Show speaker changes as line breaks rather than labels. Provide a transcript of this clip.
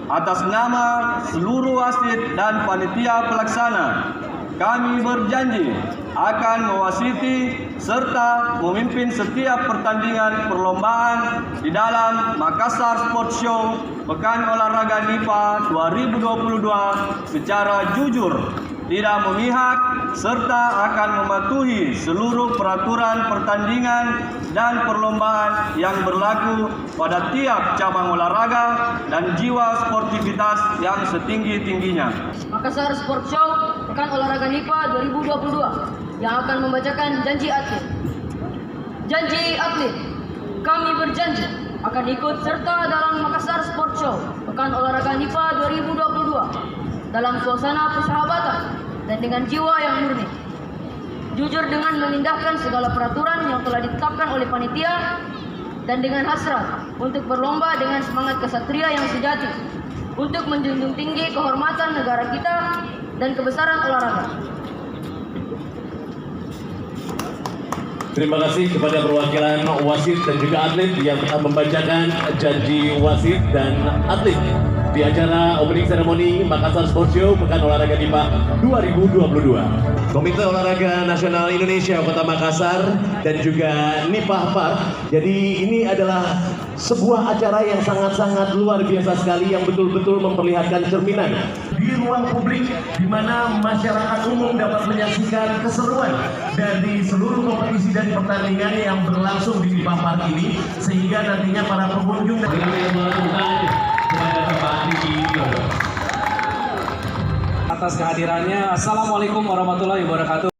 atas nama seluruh wasit dan panitia pelaksana, kami berjanji akan mewasiti serta memimpin setiap pertandingan perlombaan di dalam Makassar Sport Show Pekan Olahraga NIPA 2022 secara jujur, tidak memihak, serta akan mematuhi seluruh peraturan pertandingan dan perlombaan yang berlaku pada tiap cabang olahraga dan jiwa sportivitas yang setinggi-tingginya.
Makassar Sport Show Pekan Olahraga NIPA 2022 yang akan membacakan janji atlet. Janji atlet, kami berjanji akan ikut serta dalam Makassar Sport Show Pekan Olahraga NIPA 2022 dalam suasana persahabatan dan dengan jiwa yang murni. Jujur dengan mengindahkan segala peraturan yang telah ditetapkan oleh panitia dan dengan hasrat untuk berlomba dengan semangat kesatria yang sejati untuk menjunjung tinggi kehormatan negara kita dan kebesaran olahraga.
Terima kasih kepada perwakilan wasit dan juga atlet yang telah membacakan janji wasit dan atlet di acara opening ceremony Makassar Sport Show Pekan Olahraga NIPA 2022. Komite Olahraga Nasional Indonesia Kota Makassar dan juga NIPA Park. Jadi ini adalah sebuah acara yang sangat-sangat luar biasa sekali yang betul-betul memperlihatkan cerminan di ruang publik di mana masyarakat umum dapat menyaksikan keseruan dari seluruh kompetisi dan pertandingan yang berlangsung di NIPA Park ini, sehingga nantinya para pengunjung
atas kehadirannya. Assalamualaikum warahmatullahi wabarakatuh.